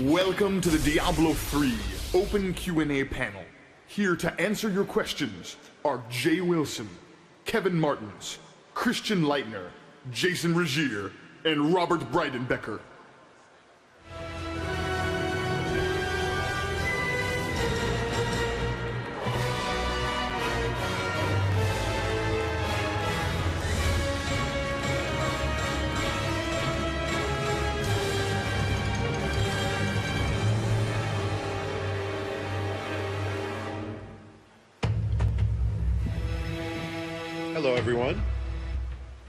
Welcome to the Diablo 3 Open Q&A panel. Here to answer your questions are Jay Wilson, Kevin Martins, Christian Leitner, Jason Regier, and Robert Breidenbecker. Hello, everyone.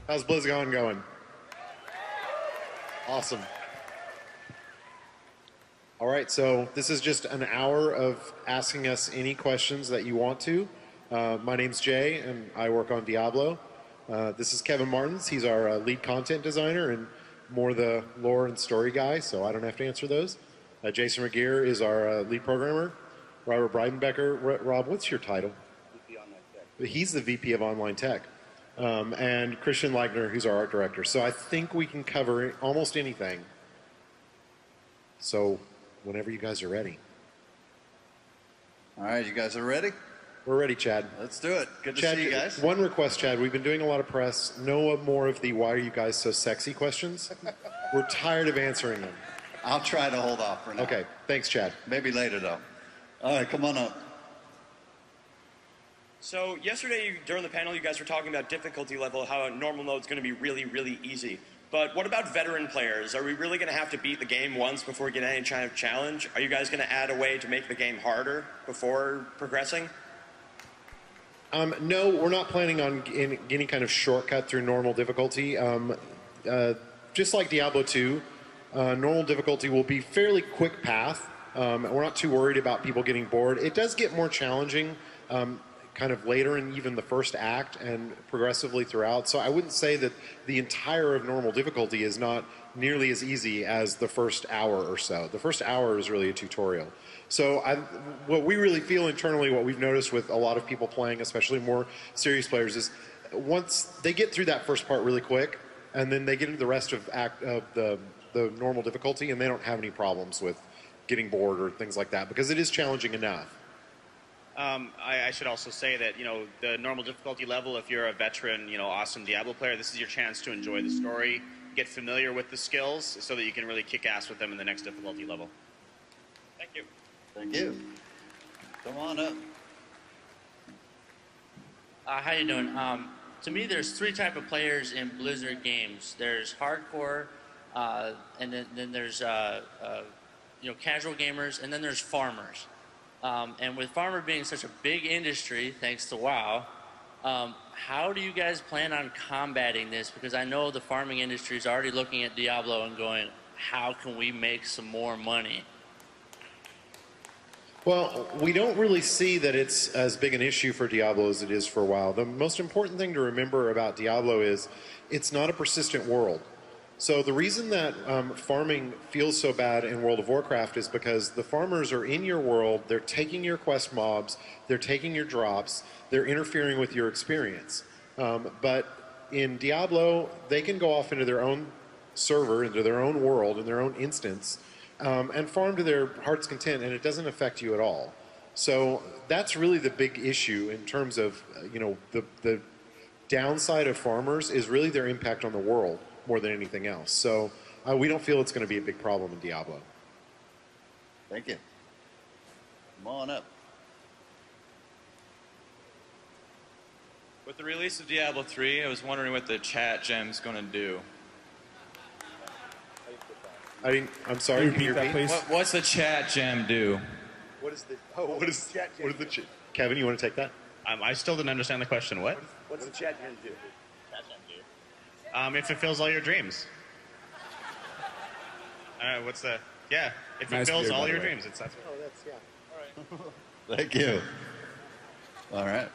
How's Blizzcon going? Awesome. All right, so this is just an hour of asking us any questions that you want to. My name's Jay, and I work on Diablo. This is Kevin Martins. He's our lead content designer and more the lore and story guy, so I don't have to answer those. Jason Regier is our lead programmer. Robert Breidenbecker. Rob, what's your title? He's the VP of Online Tech. And Christian Leitner, who's our art director. So I think we can cover almost anything. So whenever you guys are ready. All right, you guys are ready? We're ready, Chad. Let's do it. Good to Chad, see you guys. One request, Chad. We've been doing a lot of press. No more of the why are you guys so sexy questions. We're tired of answering them. I'll try to hold off for now. Okay, thanks, Chad. Maybe later, though. All right, come on up. So yesterday during the panel you guys were talking about difficulty level, how normal mode is going to be really, really easy. But what about veteran players? Are we really going to have to beat the game once before we get any kind of challenge? Are you guys going to add a way to make the game harder before progressing? No, we're not planning on any kind of shortcut through normal difficulty. Just like Diablo 2, normal difficulty will be fairly quick path. We're not too worried about people getting bored. It does get more challenging kind of later in even the first act and progressively throughout. So I wouldn't say that the entire of normal difficulty is not nearly as easy as the first hour or so. The first hour is really a tutorial. So what we really feel internally, what we've noticed with a lot of people playing, especially more serious players, is once they get through that first part really quick, and then they get into the rest of the normal difficulty, and they don't have any problems with getting bored or things like that, because it is challenging enough. I should also say that, the normal difficulty level, if you're a veteran, awesome Diablo player, this is your chance to enjoy the story, get familiar with the skills so that you can really kick ass with them in the next difficulty level. Thank you. Thank you. Come on up. How you doing? To me, there's three type of players in Blizzard games. There's hardcore, and then there's casual gamers, and then there's farmers. And with farmer being such a big industry, thanks to WoW, how do you guys plan on combating this? Because I know the farming industry is already looking at Diablo and going, how can we make some more money? Well, we don't really see that it's as big an issue for Diablo as it is for WoW. The most important thing to remember about Diablo is it's not a persistent world. So the reason that farming feels so bad in World of Warcraft is because the farmers are in your world, they're taking your quest mobs, they're taking your drops, they're interfering with your experience. But in Diablo, they can go off into their own server, into their own world, in their own instance, and farm to their heart's content, and it doesn't affect you at all. So that's really the big issue in terms of, the downside of farmers is really their impact on the world more than anything else. So we don't feel it's going to be a big problem in Diablo. Thank you. Come on up. With the release of Diablo 3, I was wondering what the chat gem's going to do. I'm sorry, can you repeat? Please? What's the chat gem do? What is the chat gem? Kevin, you want to take that? I still didn't understand the question. What? What's the chat gem do? It fulfills all your dreams. It fulfills all your dreams. That's what. Oh, that's, yeah. All right. Thank you. All right.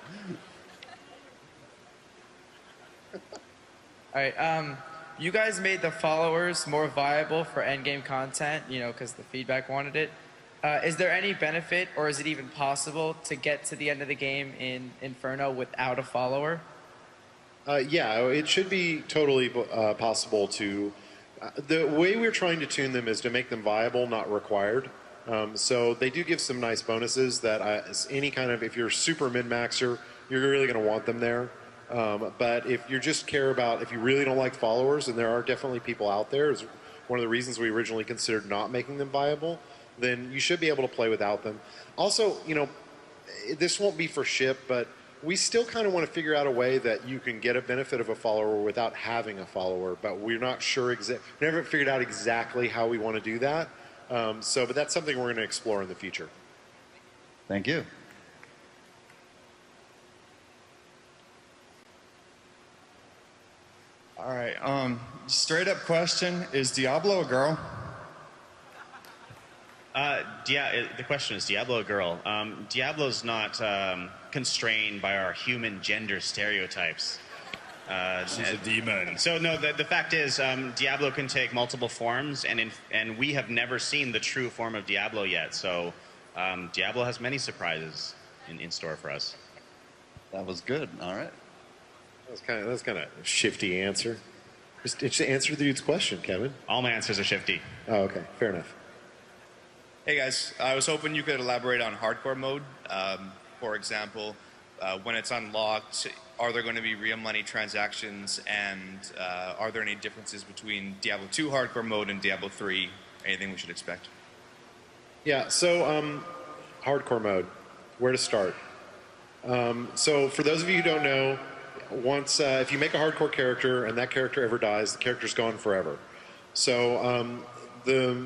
All right. You guys made the followers more viable for endgame content, because the feedback wanted it. Is there any benefit, or is it even possible to get to the end of the game in Inferno without a follower? Yeah, it should be totally possible to The way we're trying to tune them is to make them viable, not required. So they do give some nice bonuses that any kind of, if you're super min-maxer, you're really going to want them there. But if you just care about, if you really don't like followers, and there are definitely people out there, is one of the reasons we originally considered not making them viable, then you should be able to play without them. Also, you know, this won't be for ship, but we still kind of want to figure out a way that you can get a benefit of a follower without having a follower, but we're not sure we never figured out exactly how we want to do that. But that's something we're going to explore in the future. Thank you. All right. Straight up question: is Diablo a girl? The question is Diablo a girl? Diablo's not constrained by our human gender stereotypes. She's a demon. So no, the fact is, Diablo can take multiple forms, and we have never seen the true form of Diablo yet. So Diablo has many surprises in store for us. That was good. All right. That's kind of a shifty answer. Just answer the dude's question, Kevin. All my answers are shifty. Oh, okay. Fair enough. Hey guys, I was hoping you could elaborate on hardcore mode. For example, when it's unlocked, are there going to be real money transactions, and are there any differences between Diablo 2 hardcore mode and Diablo 3? Anything we should expect? Yeah, so hardcore mode, where to start? So for those of you who don't know, once if you make a hardcore character and that character ever dies, the character's gone forever. So the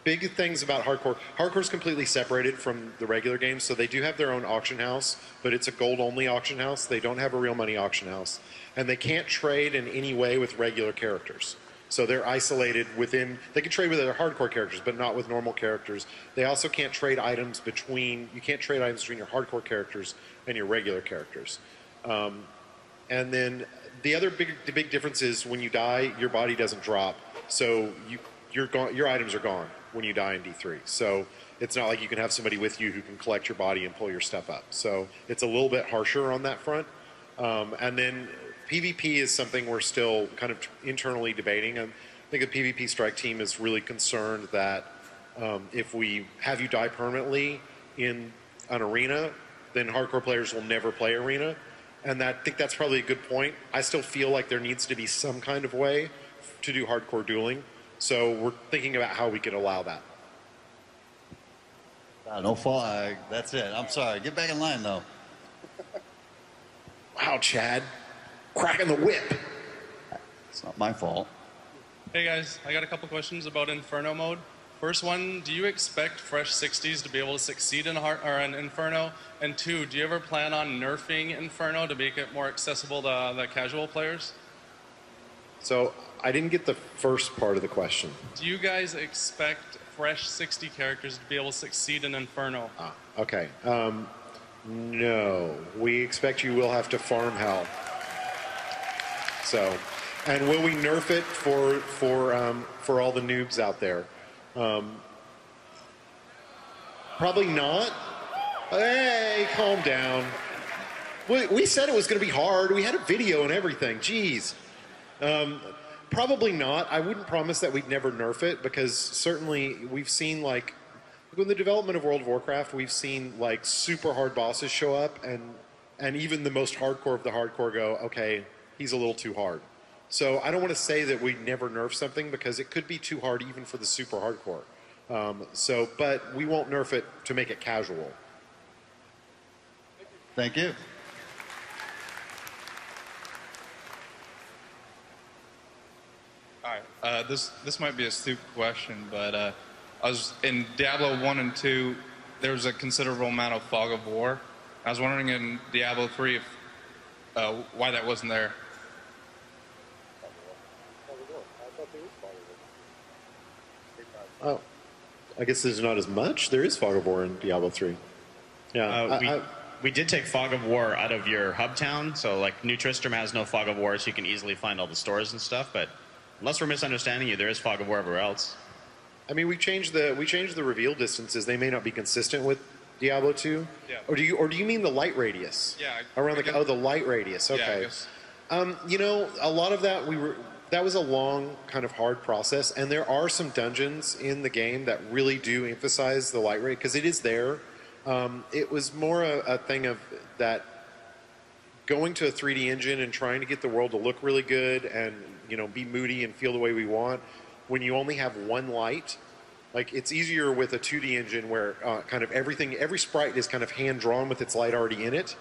big things about hardcore's completely separated from the regular game, so they do have their own auction house, but it's a gold only auction house. They don't have a real money auction house, and they can't trade in any way with regular characters. So they're isolated within, they can trade with other hardcore characters, but not with normal characters. They also can't trade items between, you can't trade items between your hardcore characters and your regular characters. And then the big difference is when you die, your body doesn't drop, so your items are gone when you die in D3. So it's not like you can have somebody with you who can collect your body and pull your stuff up. So it's a little bit harsher on that front. And then PvP is something we're still kind of internally debating. I think the PvP strike team is really concerned that if we have you die permanently in an arena, then hardcore players will never play arena. And I think that's probably a good point. I still feel like there needs to be some kind of way to do hardcore dueling. So we're thinking about how we could allow that. No fault. That's it. I'm sorry. Get back in line, though. Wow, Chad. Cracking the whip. It's not my fault. Hey, guys. I got a couple questions about Inferno mode. First one, do you expect fresh 60s to be able to succeed in Inferno? And two, do you ever plan on nerfing Inferno to make it more accessible to the casual players? So I didn't get the first part of the question. Do you guys expect fresh 60 characters to be able to succeed in Inferno? Okay. No. We expect you will have to farm hell. So, and will we nerf it for all the noobs out there? Probably not. Hey, calm down. We said it was going to be hard. We had a video and everything. Jeez. Probably not. I wouldn't promise that we'd never nerf it, because certainly we've seen, like, in the development of World of Warcraft, we've seen like super hard bosses show up, and even the most hardcore of the hardcore go, okay, he's a little too hard. So I don't want to say that we never nerf something, because it could be too hard even for the super hardcore. But we won't nerf it to make it casual. Thank you. Hi. This might be a stupid question, but I was in Diablo 1 and 2. There was a considerable amount of fog of war. I was wondering in Diablo 3 if why that wasn't there. Oh, I guess there's not as much. There is fog of war in Diablo 3. Yeah. We did take fog of war out of your hub town, so like New Tristram has no fog of war, so you can easily find all the stores and stuff. But unless we're misunderstanding you, there is fog of war everywhere else. I mean, we changed the reveal distances. They may not be consistent with Diablo 2. Yeah. Or do you mean the light radius? Yeah. Around the light radius. Okay. Yeah, I guess. You know, a lot of that that was a long, kind of hard process, and there are some dungeons in the game that really do emphasize the light rate because it is there. It was more a thing of that going to a 3D engine and trying to get the world to look really good and be moody and feel the way we want when you only have one light. Like, it's easier with a 2D engine where kind of every sprite is kind of hand drawn with its light already in it.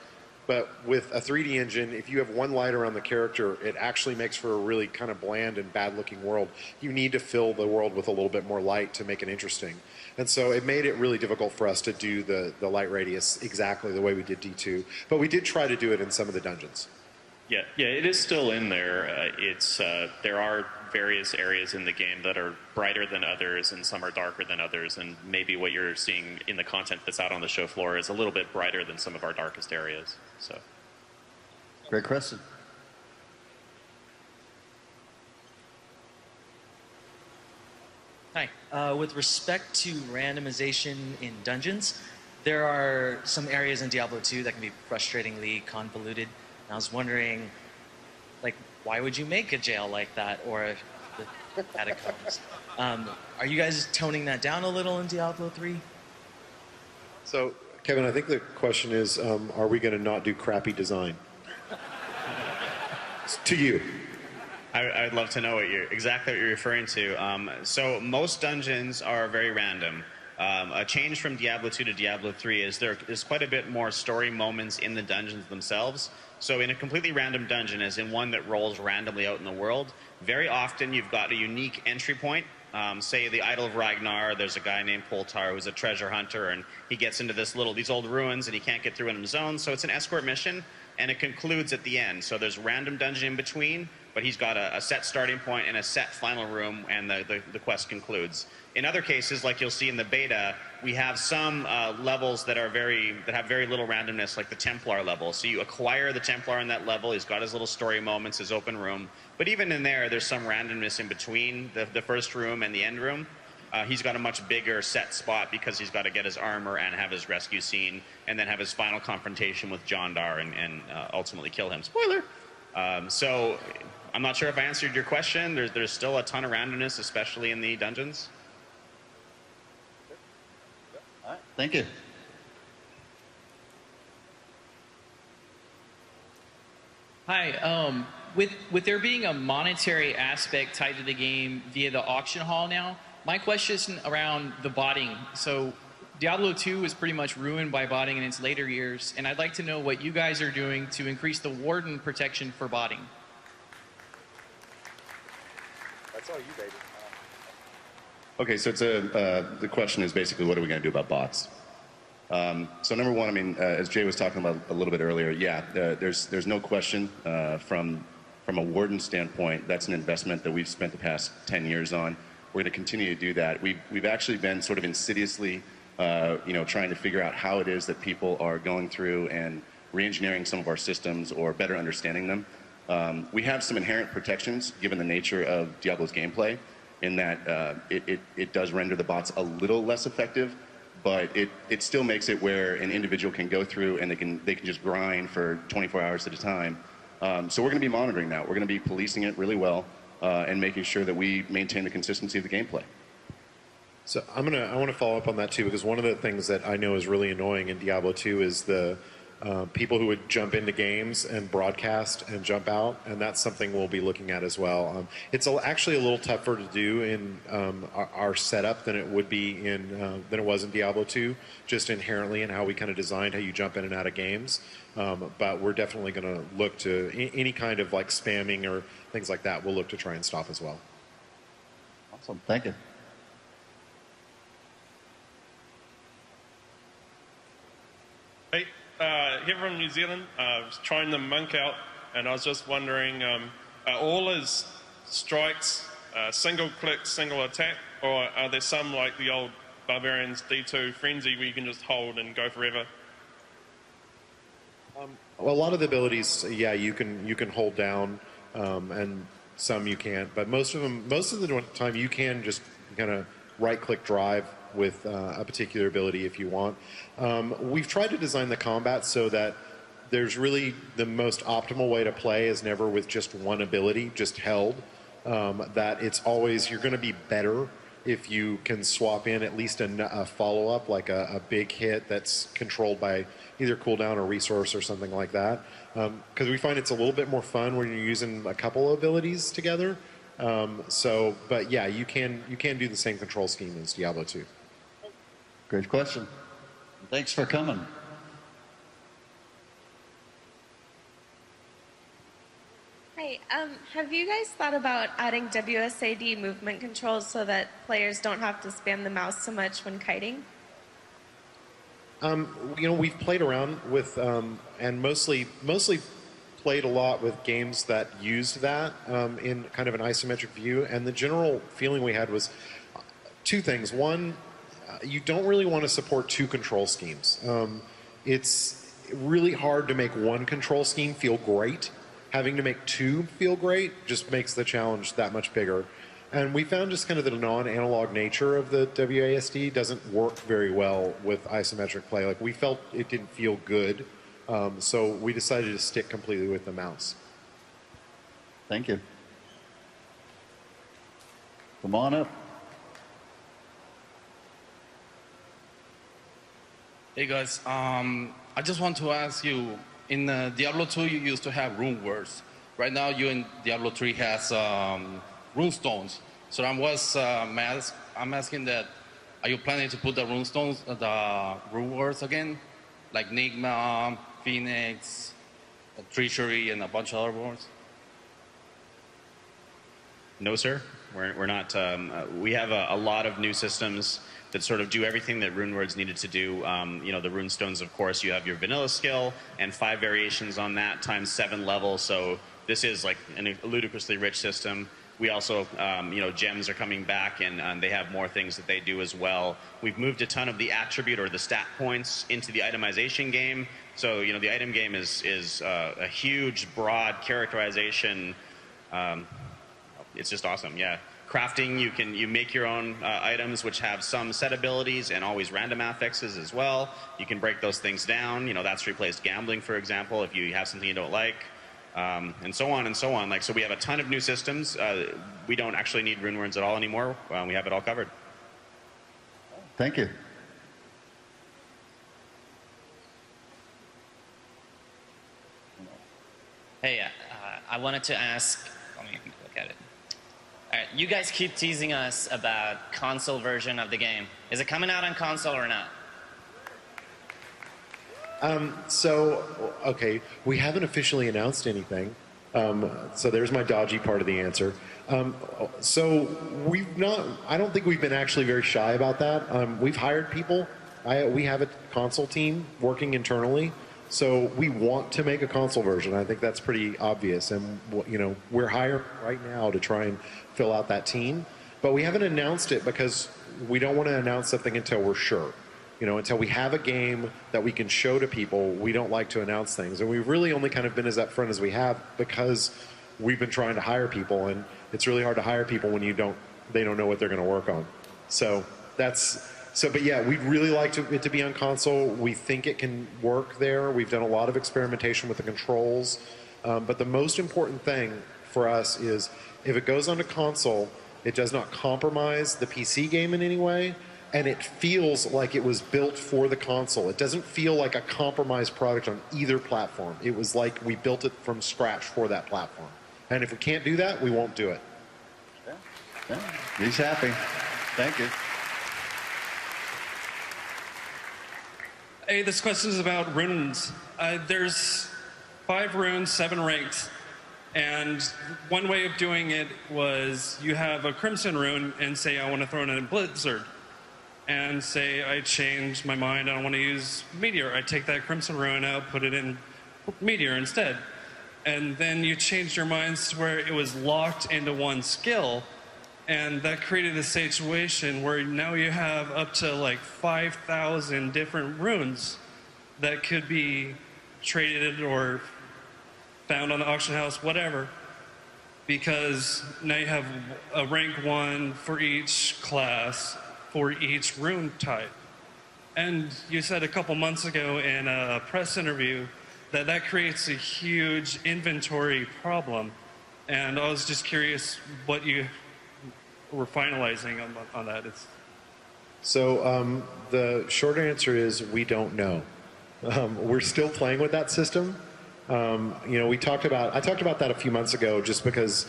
But with a 3D engine, if you have one light around the character, it actually makes for a really kind of bland and bad-looking world. You need to fill the world with a little bit more light to make it interesting. And so it made it really difficult for us to do the light radius exactly the way we did D2. But we did try to do it in some of the dungeons. Yeah, it is still in there. There are various areas in the game that are brighter than others, and some are darker than others. And maybe what you're seeing in the content that's out on the show floor is a little bit brighter than some of our darkest areas. So, Great question. Hi. With respect to randomization in dungeons, there are some areas in Diablo 2 that can be frustratingly convoluted. And I was wondering, like, why would you make a jail like that, or the catacombs? Are you guys toning that down a little in Diablo 3? So, Kevin, I think the question is, are we going to not do crappy design? To you. I'd love to know exactly what you're referring to. So most dungeons are very random. A change from Diablo 2 to Diablo 3 is there's quite a bit more story moments in the dungeons themselves. So in a completely random dungeon, as in one that rolls randomly out in the world, very often you've got a unique entry point. Say the Idol of Ragnar, there's a guy named Poltar who's a treasure hunter, and he gets into these old ruins, and he can't get through in his zone, so it's an escort mission, and it concludes at the end. So there's random dungeon in between, but he's got a set starting point and a set final room, and the quest concludes. In other cases, like you'll see in the beta, we have some levels that have very little randomness, like the Templar level. So you acquire the Templar in that level. He's got his little story moments, his open room. But even in there's some randomness in between the first room and the end room. He's got a much bigger set spot because he's got to get his armor and have his rescue scene, and then have his final confrontation with Jondar and ultimately kill him. Spoiler! So I'm not sure if I answered your question. There's still a ton of randomness, especially in the dungeons. All right, thank you. Hi. With there being a monetary aspect tied to the game via the auction hall now, my question is around the botting. So Diablo 2 was pretty much ruined by botting in its later years, and I'd like to know what you guys are doing to increase the warden protection for botting. That's all you, baby. Okay, so the question is basically, what are we going to do about bots? So number one, I mean, as Jay was talking about a little bit earlier, yeah, there's no question from a warden standpoint, that's an investment that we've spent the past 10 years on. We're going to continue to do that. We've actually been sort of insidiously, trying to figure out how it is that people are going through and re-engineering some of our systems or better understanding them. We have some inherent protections given the nature of Diablo's gameplay, in that it does render the bots a little less effective, but it still makes it where an individual can go through and they can just grind for 24 hours at a time. So we're going to be monitoring that. We're going to be policing it really well and making sure that we maintain the consistency of the gameplay. So I want to follow up on that too, because one of the things that I know is really annoying in Diablo 2 is the people who would jump into games and broadcast and jump out, and that's something we'll be looking at as well. It's actually a little tougher to do in our setup than it would be than it was in Diablo 2, just inherently in how we kind of designed how you jump in and out of games. But we're definitely going to look to any kind of like spamming or things like that. We'll look to try and stop as well. Awesome, thank you. Hey, here from New Zealand. I was trying the monk out, and I was just wondering, are all his strikes single click, single attack, or are there some like the old Barbarians D2 Frenzy where you can just hold and go forever? Well, a lot of the abilities, yeah, you can hold down, and some you can't. But most of the time, you can just kind of right-click drive with a particular ability if you want. We've tried to design the combat so that there's really the most optimal way to play is never with just one ability, just held. that it's always, you're going to be better if you can swap in at least a follow-up, like a big hit that's controlled by either cooldown or resource or something like that. Because we find it's a little bit more fun when you're using a couple of abilities together. But yeah, you can do the same control scheme as Diablo 2. Great question. Thanks for coming. Hi, have you guys thought about adding WSAD movement controls so that players don't have to spam the mouse so much when kiting? We've played around with, and mostly played a lot with games that used that in kind of an isometric view. And the general feeling we had was two things. One, you don't really want to support two control schemes. It's really hard to make one control scheme feel great. Having to make two feel great just makes the challenge that much bigger. And we found just kind of the non-analog nature of the WASD doesn't work very well with isometric play. Like, we felt it didn't feel good, so we decided to stick completely with the mouse. Thank you. Come on up. Hey guys, I just want to ask you, in Diablo 2 you used to have rune words. Right now you in Diablo 3 has rune stones. So I'm asking that, are you planning to put the rune stones, the rune words again? Like Nigma, Phoenix, Treachery, and a bunch of other words? No, sir. We're not. We have a lot of new systems that sort of do everything that RuneWords needed to do. The rune stones, of course, you have your vanilla skill and 5 variations on that times 7 levels. So this is like a ludicrously rich system. We also, gems are coming back, and they have more things that they do as well. We've moved a ton of the attribute or the stat points into the itemization game. So, the item game is a huge, broad characterization. It's just awesome, yeah. Crafting, you make your own items which have some set abilities and always random affixes as well. You can break those things down. That's replaced gambling, for example, if you have something you don't like. And so on and so on. So we have a ton of new systems. We don't actually need RuneWords at all anymore. We have it all covered. Thank you. Hey, I wanted to ask, let me look at it. All right, you guys keep teasing us about console version of the game. Is it coming out on console or not? Okay, we haven't officially announced anything. So there's my dodgy part of the answer. So I don't think we've been actually very shy about that. We've hired people. We have a console team working internally. So we want to make a console version. I think that's pretty obvious. And, we're hiring right now to try and fill out that team. But we haven't announced it because we don't want to announce something until we're sure. Until we have a game that we can show to people, we don't like to announce things. And we've really only kind of been as upfront as we have because we've been trying to hire people, and it's really hard to hire people when they don't know what they're going to work on. But yeah, we'd really like it to be on console. We think it can work there. We've done a lot of experimentation with the controls. But the most important thing for us is if it goes onto console, it does not compromise the PC game in any way. And it feels like it was built for the console. It doesn't feel like a compromised product on either platform. It was like we built it from scratch for that platform. And if we can't do that, we won't do it. Yeah. He's happy. Thank you. Hey, this question is about runes. There's 5 runes, 7 ranks. And one way of doing it was you have a Crimson rune and say, I want to throw in a Blizzard. And say, I changed my mind, I don't want to use Meteor. I take that Crimson rune out, put it in Meteor instead. And then you changed your minds to where it was locked into one skill. And that created a situation where now you have up to like 5,000 different runes that could be traded or found on the auction house, whatever. Because now you have a rank 1 for each class, for each rune type. And you said a couple months ago in a press interview that creates a huge inventory problem. and I was just curious what you were finalizing on that. So the short answer is we don't know. We're still playing with that system. You know, I talked about that a few months ago, just because,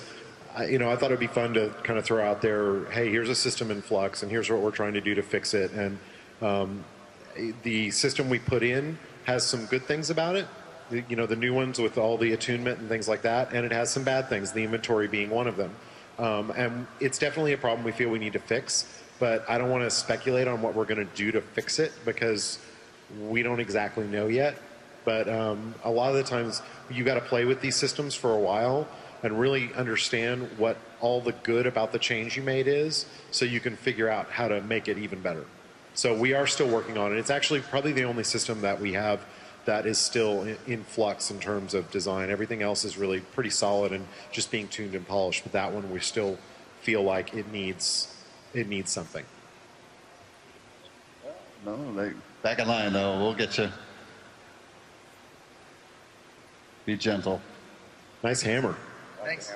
you know, I thought it'd be fun to kind of throw out there, hey, here's a system in flux, and here's what we're trying to do to fix it. And the system we put in has some good things about it. You know, the new ones with all the attunement and things like that, and it has some bad things, the inventory being one of them. And it's definitely a problem we feel we need to fix, but I don't want to speculate on what we're going to do to fix it because we don't exactly know yet. But a lot of the times you got to play with these systems for a while and really understand what all the good about the change you made is, so you can figure out how to make it even better. So we are still working on it. It's actually probably the only system that we have that is still in flux in terms of design. Everything else is really pretty solid and just being tuned and polished. But that one, we still feel like it needs something. No, back in line though. We'll get you. Be gentle. Nice hammer. Thanks.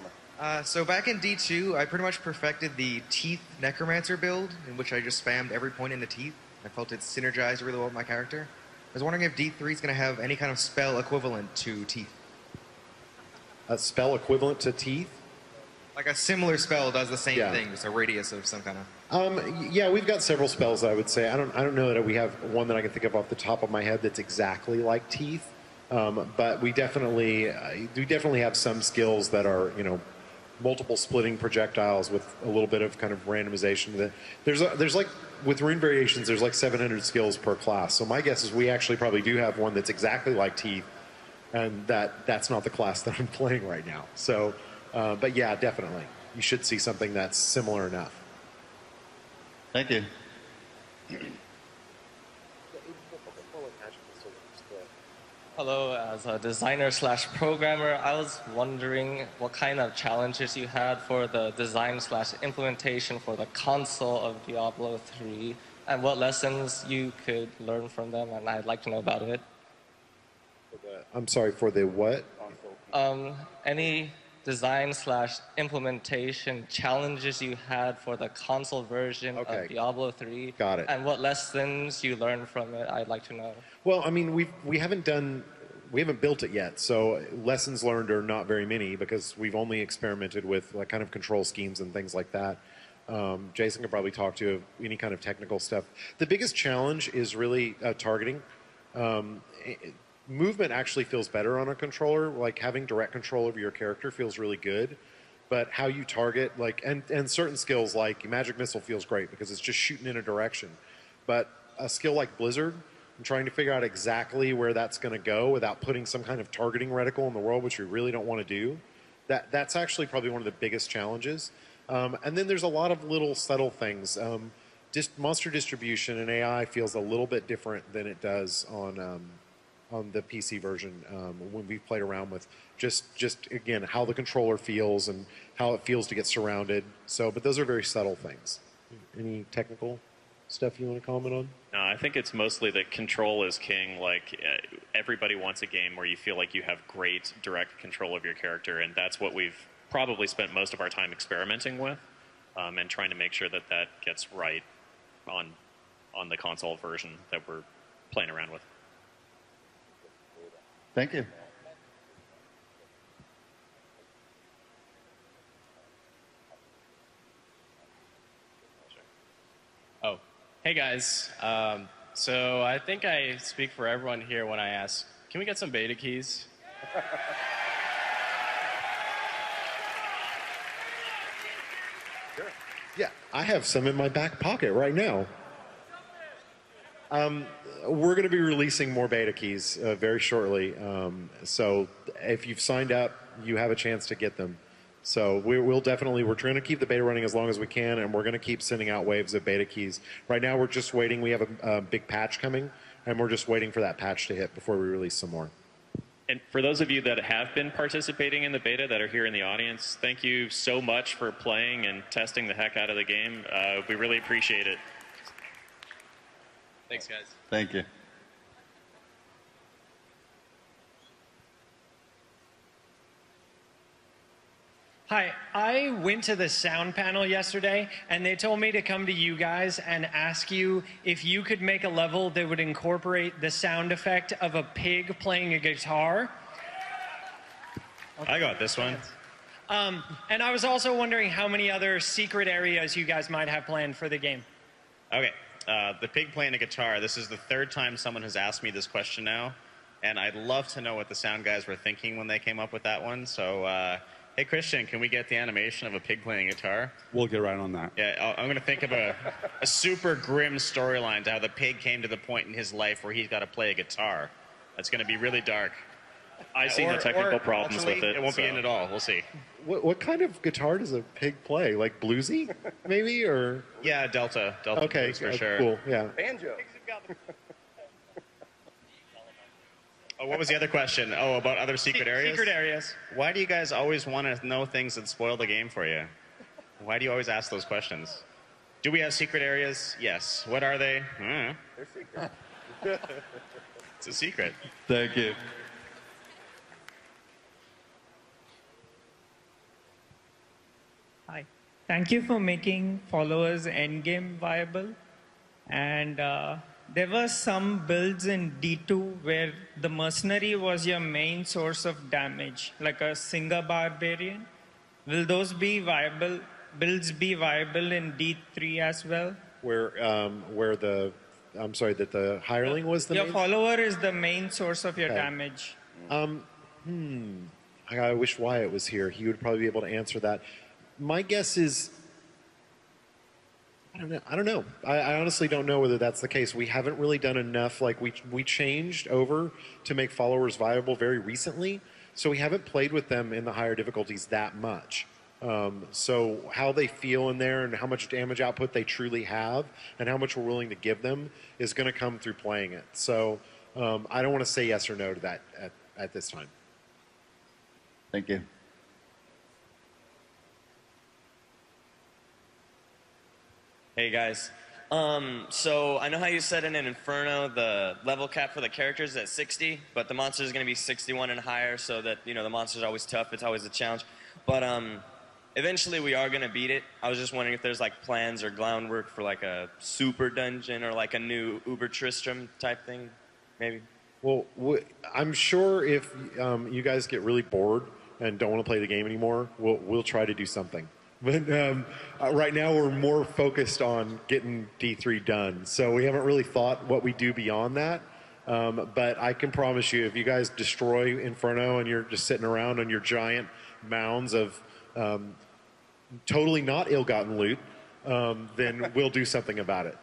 So back in D2, I pretty much perfected the Teeth Necromancer build, in which I just spammed every point in the teeth. I felt it synergized really well with my character. I was wondering if D3 is going to have any kind of spell equivalent to Teeth. A spell equivalent to Teeth? Like a similar spell does the same thing, just a radius of some kind of... Yeah, we've got several spells, I would say. I don't know that we have one that I can think of off the top of my head that's exactly like Teeth. But we definitely have some skills that are, you know, multiple splitting projectiles with a little bit of kind of randomization. There's like, with rune variations, there's like 700 skills per class. So my guess is we actually probably do have one that's exactly like Teeth, and that's not the class that I'm playing right now. So, but yeah, definitely. You should see something that's similar enough. Thank you. Hello, as a designer/programmer, I was wondering what kind of challenges you had for the design/implementation for the console of Diablo 3, and what lessons you could learn from them, and I'd like to know about it. I'm sorry, for the what? Any design/implementation challenges you had for the console version of Diablo 3. Got it. And what lessons you learned from it, I'd like to know. Well, I mean, we haven't built it yet, so lessons learned are not very many because we've only experimented with like kind of control schemes and things like that. Jason could probably talk to any kind of technical stuff. The biggest challenge is really targeting. Movement actually feels better on a controller. Like having direct control over your character feels really good. But how you target, like, and certain skills like Magic Missile feels great because it's just shooting in a direction. But a skill like Blizzard, I'm trying to figure out exactly where that's going to go without putting some kind of targeting reticle in the world, which we really don't want to do. That's actually probably one of the biggest challenges. And then there's a lot of little subtle things. Monster distribution and AI feels a little bit different than it does on the PC version when we've played around with just again how the controller feels and how it feels to get surrounded. So, but those are very subtle things. Any technical stuff you want to comment on? No, I think it's mostly that control is king. Like everybody wants a game where you feel like you have great direct control of your character, and that's what we've probably spent most of our time experimenting with, and trying to make sure that that gets right on the console version that we're playing around with. Thank you. Oh, hey guys. So I think I speak for everyone here when I ask, can we get some beta keys? Yeah, I have some in my back pocket right now. We're going to be releasing more beta keys very shortly. So if you've signed up, you have a chance to get them. So we're trying to keep the beta running as long as we can, and we're going to keep sending out waves of beta keys. Right now, we're just waiting. We have a big patch coming, and we're just waiting for that patch to hit before we release some more. And for those of you that have been participating in the beta that are here in the audience, thank you so much for playing and testing the heck out of the game. We really appreciate it. Thanks, guys. Thank you. Hi, I went to the sound panel yesterday, and they told me to come to you guys and ask you if you could make a level that would incorporate the sound effect of a pig playing a guitar. I got this one. And I was also wondering how many other secret areas you guys might have planned for the game. Okay, the pig playing a guitar. This is the third time someone has asked me this question now, and I'd love to know what the sound guys were thinking when they came up with that one. So, hey, Christian, can we get the animation of a pig playing guitar? We'll get right on that. Yeah, I'm going to think of a super grim storyline to how the pig came to the point in his life where he's got to play a guitar. That's going to be really dark. I see the technical problems with it. It won't be in at all. We'll see. What kind of guitar does a pig play? Like bluesy, maybe, or? Yeah, Delta Okay, blues for sure. cool. Yeah. Banjo. Oh, what was the other question? Oh, about other secret areas? Secret areas. Why do you guys always want to know things that spoil the game for you? Why do you always ask those questions? Do we have secret areas? Yes. What are they? They're secret. It's a secret. Thank you. Hi. Thank you for making followers endgame viable. And there were some builds in D2 where the mercenary was your main source of damage, like a Singer Barbarian. Will those be viable? Builds be viable in D3 as well? Where I'm sorry, that the hireling was the Your main? follower is the main source of your Okay. damage. I wish Wyatt was here. He would probably be able to answer that. My guess is, I don't know. I honestly don't know whether that's the case. We haven't really done enough. Like we changed over to make followers viable very recently, so we haven't played with them in the higher difficulties that much. So how they feel in there and how much damage output they truly have and how much we're willing to give them is going to come through playing it. So I don't want to say yes or no to that at this time. Thank you. Hey guys. So I know how you said in an Inferno the level cap for the characters is at 60, but the monsters is going to be 61 and higher, so that the monsters are always tough. It's always a challenge. But eventually we are going to beat it. I was just wondering if there's like plans or groundwork for like a super dungeon or like a new Uber Tristram type thing, maybe. Well, I'm sure if you guys get really bored and don't want to play the game anymore, we'll try to do something. But right now we're more focused on getting D3 done. So we haven't really thought what we do beyond that. But I can promise you, if you guys destroy Inferno and you're just sitting around on your giant mounds of totally not ill-gotten loot, then we'll do something about it.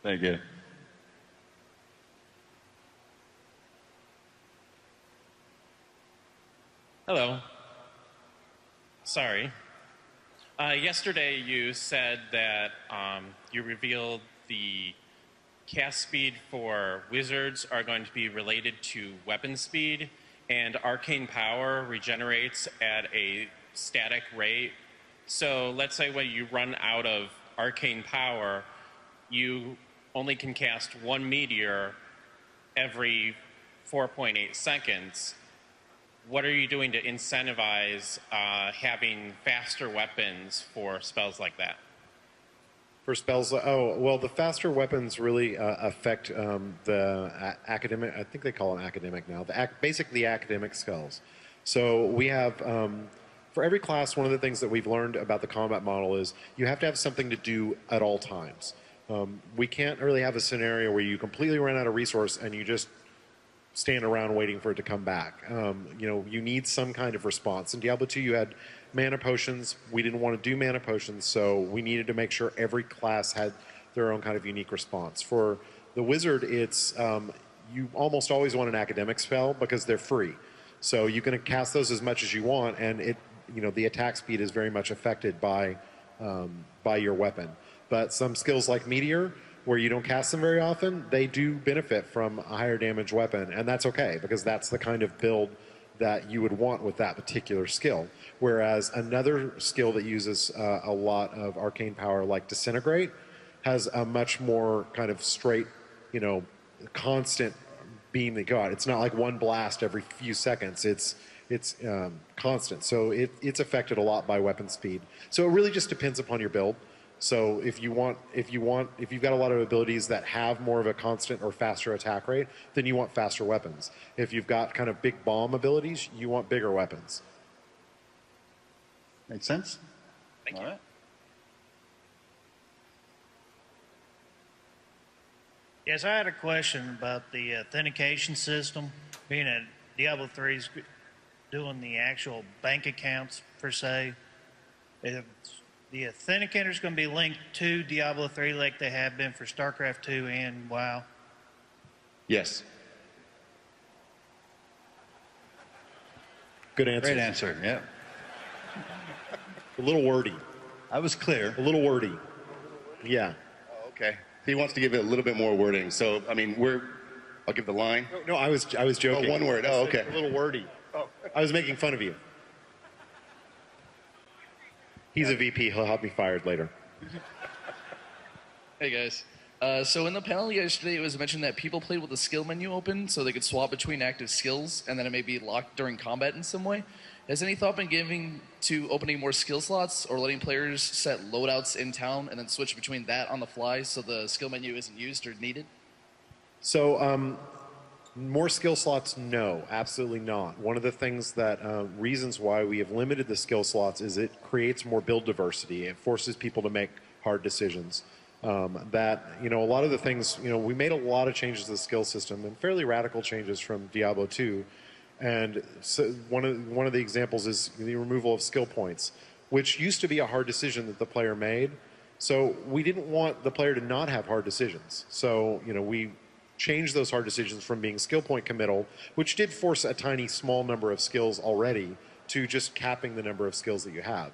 Thank you. Hello. Sorry. Yesterday you said that you revealed the cast speed for wizards are going to be related to weapon speed, and arcane power regenerates at a static rate. So let's say when you run out of arcane power, you only can cast one meteor every 4.8 seconds. What are you doing to incentivize having faster weapons for spells like that? For spells, the faster weapons really affect the academic. I think they call them academic now. Basically, the academic spells. So we have for every class. One of the things that we've learned about the combat model is you have to have something to do at all times. We can't really have a scenario where you completely run out of resource and you just stand around waiting for it to come back. You need some kind of response. In Diablo 2, you had mana potions. We didn't want to do mana potions, so we needed to make sure every class had their own kind of unique response. For the wizard, it's you almost always want an academic spell because they're free. So you can cast those as much as you want, and the attack speed is very much affected by your weapon. But some skills like Meteor, where you don't cast them very often, they do benefit from a higher damage weapon, and that's okay, because that's the kind of build that you would want with that particular skill. Whereas another skill that uses a lot of arcane power, like Disintegrate, has a much more kind of straight, constant beam that go out. It's not like one blast every few seconds. It's it's constant. So it's affected a lot by weapon speed. So it really just depends upon your build. So if you've got a lot of abilities that have more of a constant or faster attack rate, then you want faster weapons. If you've got kind of big bomb abilities, you want bigger weapons. Makes sense? Thank you. All right. Yes, I had a question about the authentication system. Being that Diablo 3 is doing the actual bank accounts, per se, if the authenticator is going to be linked to Diablo 3 like they have been for StarCraft 2 and WoW. Yes. Good answer. Great answer, yeah. A little wordy. I was clear. A little wordy. Yeah. Oh, okay. He wants to give it a little bit more wording. So, I mean, I'll give the line. No, I was joking. Oh, one word. Oh, okay. A little wordy. I was making fun of you. He's a VP. He'll have me fired later. Hey guys. So in the panel yesterday, it was mentioned that people played with the skill menu open so they could swap between active skills, and then it may be locked during combat in some way. Has any thought been given to opening more skill slots or letting players set loadouts in town and then switch between that on the fly so the skill menu isn't used or needed? So, more skill slots? No, absolutely not. One of the things that reasons why we have limited the skill slots is it creates more build diversity. It forces people to make hard decisions. A lot of the things, we made a lot of changes to the skill system and fairly radical changes from Diablo 2. And so one of the examples is the removal of skill points, which used to be a hard decision that the player made. So we didn't want the player to not have hard decisions. So, we changed those hard decisions from being skill point committal, which did force a tiny small number of skills already, to just capping the number of skills that you have.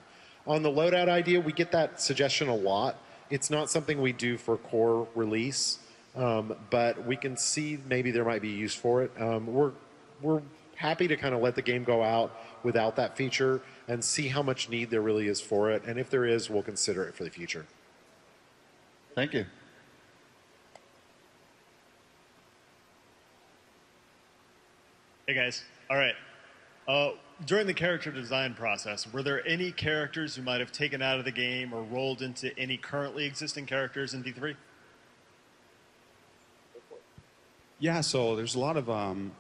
On the loadout idea, we get that suggestion a lot. It's not something we do for core release, but we can see maybe there might be use for it. We're happy to kind of let the game go out without that feature and see how much need there really is for it. And if there is, we'll consider it for the future. Thank you. Hey guys. All right. During the character design process, were there any characters you might have taken out of the game or rolled into any currently existing characters in D3? Yeah, so there's a lot of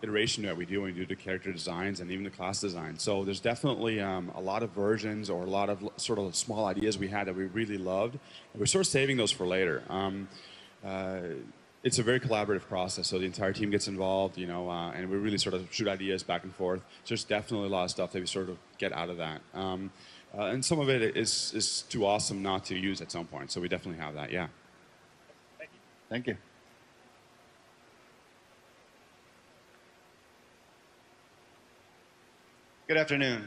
iteration that we do when we do the character designs and even the class design. So there's definitely a lot of versions or a lot of sort of small ideas we had that we really loved. And we're sort of saving those for later. It's a very collaborative process, so the entire team gets involved, and we really sort of shoot ideas back and forth. So there's definitely a lot of stuff that we sort of get out of that. And some of it is too awesome not to use at some point. So we definitely have that, yeah. Thank you. Good afternoon.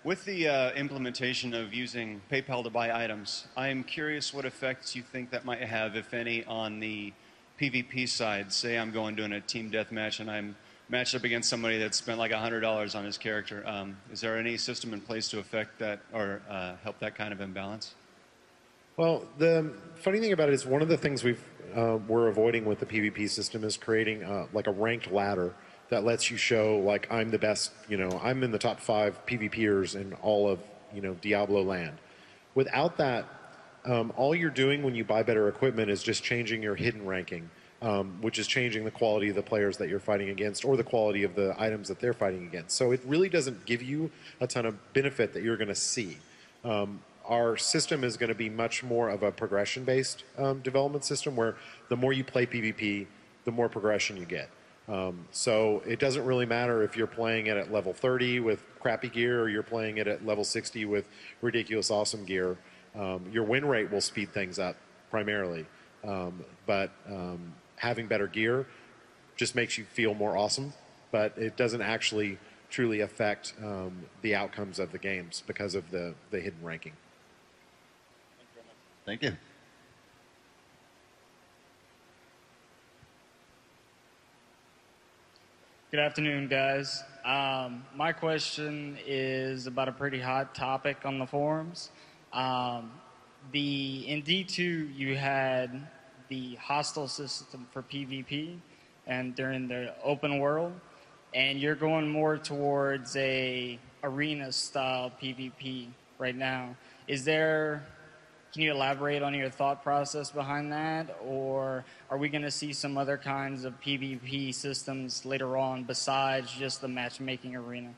With the implementation of using PayPal to buy items, I am curious what effects you think that might have, if any, on the PvP side. Say I'm going to a team deathmatch and I'm matched up against somebody that spent like $100 on his character. Is there any system in place to affect that or help that kind of imbalance? Well, the funny thing about it is one of the things we're avoiding with the PvP system is creating like a ranked ladder that lets you show, like, I'm the best, I'm in the top 5 PvPers in all of, Diablo land. Without that, all you're doing when you buy better equipment is just changing your hidden ranking, which is changing the quality of the players that you're fighting against or the quality of the items that they're fighting against. So it really doesn't give you a ton of benefit that you're going to see. Our system is going to be much more of a progression-based development system where the more you play PvP, the more progression you get. So it doesn't really matter if you're playing it at level 30 with crappy gear or you're playing it at level 60 with ridiculous awesome gear. Your win rate will speed things up primarily, but having better gear just makes you feel more awesome, but it doesn't actually truly affect the outcomes of the games because of the hidden ranking. Thank you. Good afternoon, guys. My question is about a pretty hot topic on the forums. In D2, you had the hostile system for PvP, and during the open world, and you're going more towards a arena style PvP right now. Can you elaborate on your thought process behind that, or are we going to see some other kinds of PvP systems later on besides just the matchmaking arena?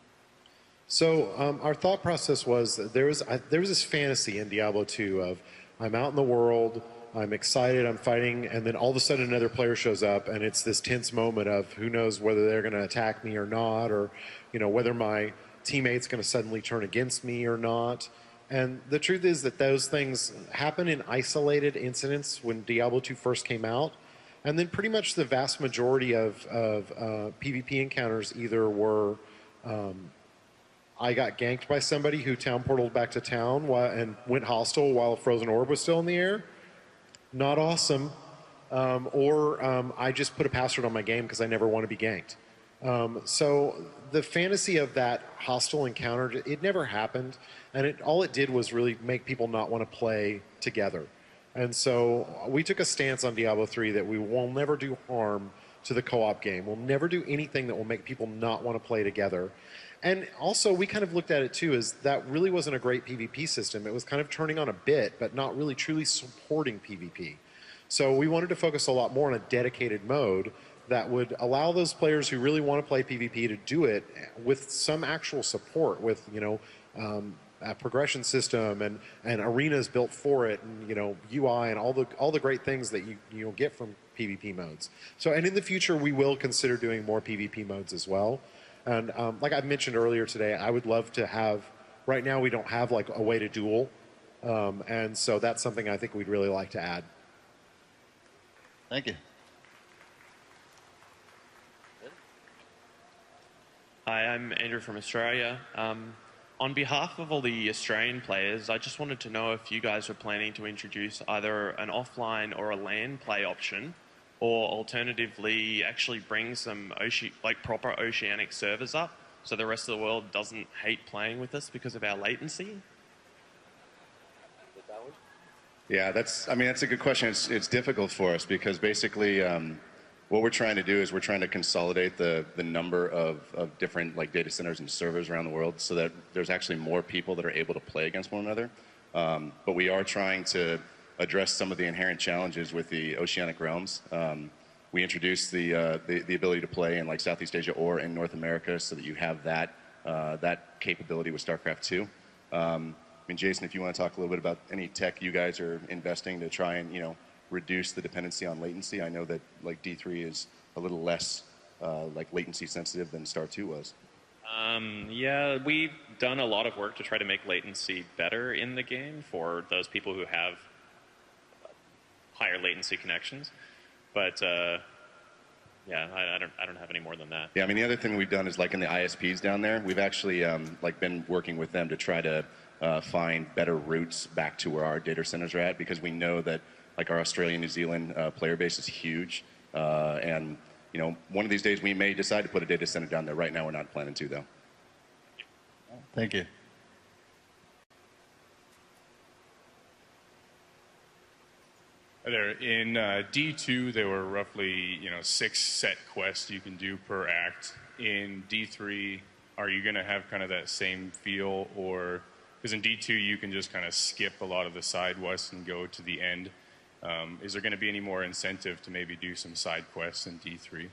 So our thought process was that there was this fantasy in Diablo 2 of I'm out in the world, I'm excited, I'm fighting, and then all of a sudden another player shows up, and it's this tense moment of who knows whether they're going to attack me or not, or whether my teammate's going to suddenly turn against me or not. And the truth is that those things happen in isolated incidents when Diablo 2 first came out. And then pretty much the vast majority of PvP encounters either were I got ganked by somebody who town portaled back to town and went hostile while a frozen orb was still in the air. Not awesome. Or I just put a password on my game because I never want to be ganked. So the fantasy of that hostile encounter, it never happened. And all it did was really make people not want to play together. And so we took a stance on Diablo 3 that we will never do harm to the co-op game. We'll never do anything that will make people not want to play together. And also, we kind of looked at it too as that really wasn't a great PvP system. It was kind of turning on a bit, but not really truly supporting PvP. So we wanted to focus a lot more on a dedicated mode that would allow those players who really want to play PvP to do it with some actual support, with a progression system and arenas built for it, and UI and all the great things that you'll get from PvP modes. So, and in the future, we will consider doing more PvP modes as well. And like I mentioned earlier today, I would love to have. Right now, we don't have like a way to duel, and so that's something I think we'd really like to add. Thank you. Hi, I'm Andrew from Australia. On behalf of all the Australian players, I just wanted to know if you guys are planning to introduce either an offline or a LAN play option, or alternatively actually bring some proper oceanic servers up so the rest of the world doesn't hate playing with us because of our latency. Yeah, that's a good question. It's difficult for us because basically what we're trying to do is we're trying to consolidate the number of different data centers and servers around the world so that there's actually more people that are able to play against one another. But we are trying to address some of the inherent challenges with the oceanic realms. We introduced the ability to play in Southeast Asia or in North America so that you have that capability with StarCraft 2. Jason, if you want to talk a little bit about any tech you guys are investing to try and reduce the dependency on latency. I know that D3 is a little less latency sensitive than Star 2 was. Yeah, we've done a lot of work to try to make latency better in the game for those people who have higher latency connections. But yeah, I don't have any more than that. Yeah, the other thing we've done is in the ISPs down there, we've actually been working with them to try to find better routes back to where our data centers are at, because we know that our Australia, New Zealand player base is huge, and one of these days we may decide to put a data center down there. Right now, we're not planning to, though. Thank you. Hi there. In D2, there were roughly 6 set quests you can do per act. In D3, are you going to have kind of that same feel, or because in D2 you can just kind of skip a lot of the side quests and go to the end? Is there going to be any more incentive to maybe do some side quests in D3?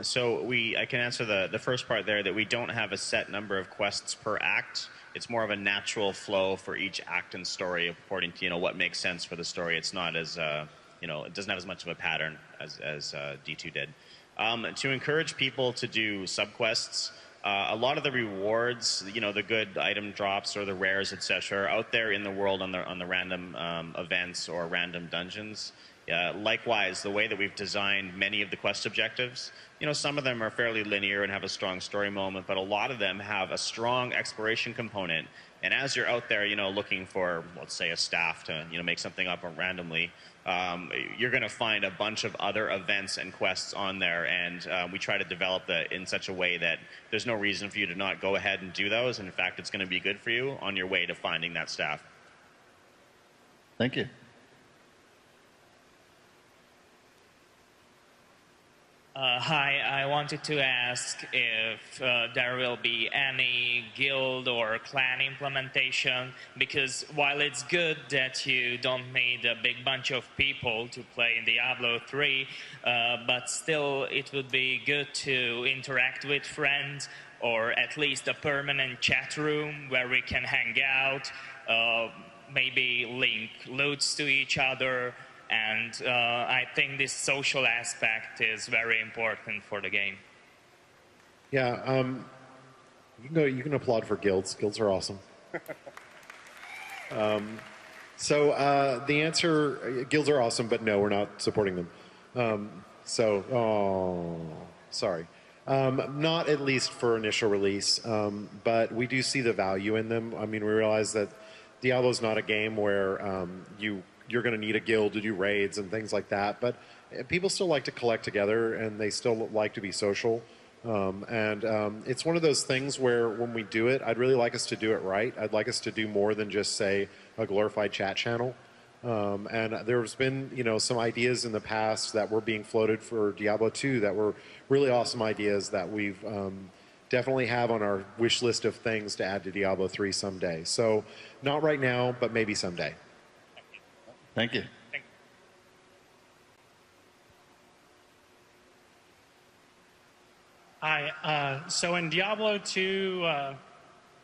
So I can answer the first part there, that we don't have a set number of quests per act. It's more of a natural flow for each act and story according to what makes sense for the story. It's not as it doesn't have as much of a pattern as D2 did. To encourage people to do subquests, a lot of the rewards, the good item drops or the rares, etc., are out there in the world on the random events or random dungeons. Likewise, the way that we've designed many of the quest objectives, some of them are fairly linear and have a strong story moment, but a lot of them have a strong exploration component. And as you're out there, looking for, let's say, a staff to, make something up randomly, you're going to find a bunch of other events and quests on there. And we try to develop that in such a way that there's no reason for you to not go ahead and do those. And in fact, it's going to be good for you on your way to finding that staff. Thank you. Hi, I wanted to ask if there will be any guild or clan implementation, because while it's good that you don't need a big bunch of people to play in Diablo 3, but still it would be good to interact with friends, or at least a permanent chat room where we can hang out, maybe link loads to each other. And I think this social aspect is very important for the game. Yeah, you can applaud for guilds. Guilds are awesome. The answer, guilds are awesome, but no, we're not supporting them. Sorry. Not at least for initial release, but we do see the value in them. I mean, we realize that Diablo's not a game where you're going to need a guild to do raids and things like that, but people still like to collect together and they still like to be social. It's one of those things where when we do it, I'd really like us to do it right. I'd like us to do more than just, say, a glorified chat channel. And there's been, some ideas in the past that were being floated for Diablo 2 that were really awesome ideas that we've definitely have on our wish list of things to add to Diablo 3 someday. So not right now, but maybe someday. Thank you. Hi. So in Diablo 2,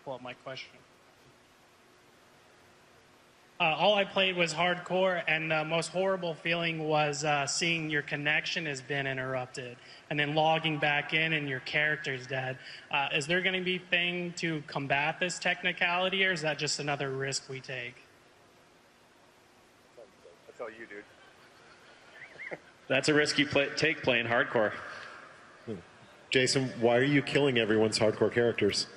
pull up my question. All I played was hardcore, and the most horrible feeling was seeing your connection has been interrupted, and then logging back in and your character's dead. Is there going to be a thing to combat this technicality, or is that just another risk we take? That's all you, dude. That's a risk you take playing hardcore. Jason, why are you killing everyone's hardcore characters?